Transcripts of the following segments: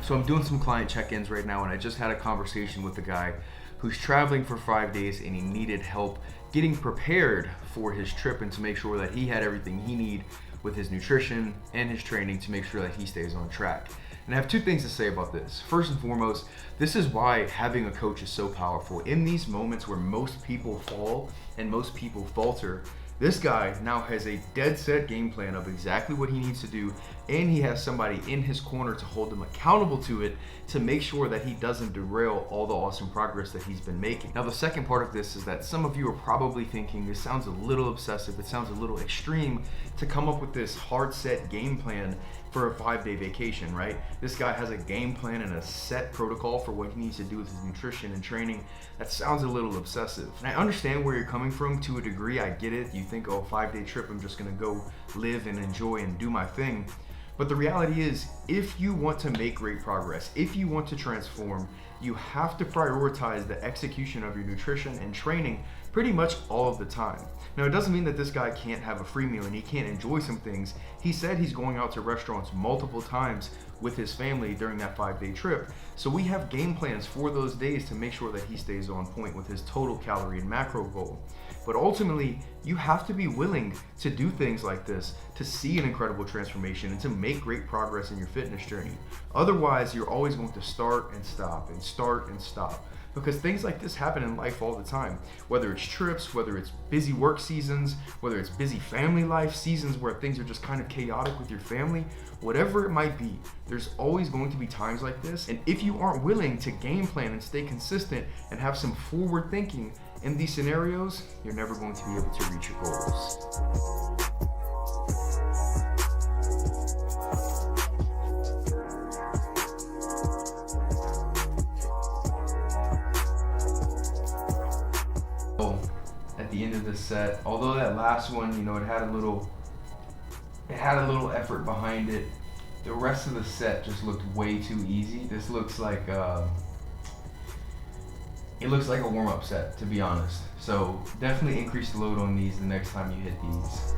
So I'm doing some client check-ins right now, and I just had a conversation with a guy who's traveling for 5 days and he needed help getting prepared for his trip and to make sure that he had everything he needed with his nutrition and his training to make sure that he stays on track. And I have two things to say about this. First and foremost, this is why having a coach is so powerful. In these moments where most people fall and most people falter, this guy now has a dead set game plan of exactly what he needs to do, and he has somebody in his corner to hold him accountable to it to make sure that he doesn't derail all the awesome progress that he's been making. Now, the second part of this is that some of you are probably thinking this sounds a little obsessive, it sounds a little extreme to come up with this hard set game plan for a 5-day vacation, right? This guy has a game plan and a set protocol for what he needs to do with his nutrition and training. That sounds a little obsessive. And I understand where you're coming from to a degree. I get it. You think, oh, a 5-day trip, I'm just gonna go live and enjoy and do my thing. But the reality is, if you want to make great progress, if you want to transform, you have to prioritize the execution of your nutrition and training pretty much all of the time. Now, it doesn't mean that this guy can't have a free meal and he can't enjoy some things. He said he's going out to restaurants multiple times with his family during that 5-day trip. So we have game plans for those days to make sure that he stays on point with his total calorie and macro goal. But ultimately, you have to be willing to do things like this to see an incredible transformation and to make great progress in your fitness journey. Otherwise, you're always going to start and stop and start and stop. Because things like this happen in life all the time. Whether it's trips, whether it's busy work seasons, whether it's busy family life seasons where things are just kind of chaotic with your family, whatever it might be, there's always going to be times like this. And if you aren't willing to game plan and stay consistent and have some forward thinking in these scenarios, you're never going to be able to reach your goals. At the end of the set, although that last one, it had a little effort behind it, the rest of the set just looked way too easy. This looks like it looks like a warm-up set, to be honest. So definitely increase the load on these the next time you hit these.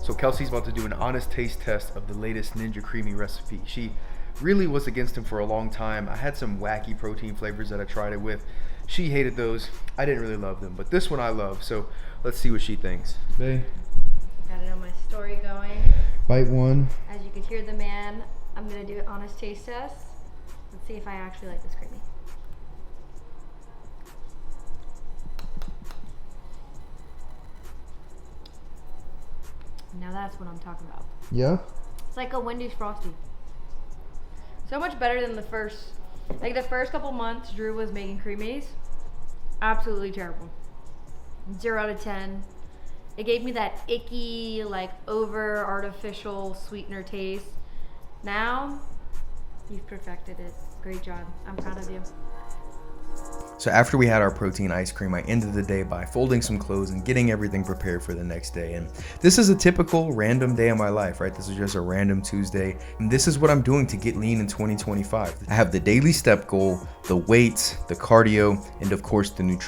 So Kelsey's about to do an honest taste test of the latest Ninja Creami recipe. She really was against him for a long time. I had some wacky protein flavors that I tried it with. She hated those. I didn't really love them, but this one I love. So let's see what she thinks. Bae. Got it on my story going. Bite one. As you can hear the man, I'm gonna do an honest taste test. Let's see if I actually like this creamy. Now that's what I'm talking about. Yeah? It's like a Wendy's Frosty. So much better than the first couple months Drew was making creamies. Absolutely terrible. 0 out of 10. It gave me that icky, over artificial sweetener taste. Now, you've perfected it. Great job. I'm proud of you. So after we had our protein ice cream, I ended the day by folding some clothes and getting everything prepared for the next day. And this is a typical random day of my life, right? This is just a random Tuesday. And this is what I'm doing to get lean in 2025. I have the daily step goal, the weights, the cardio, and of course the nutrition.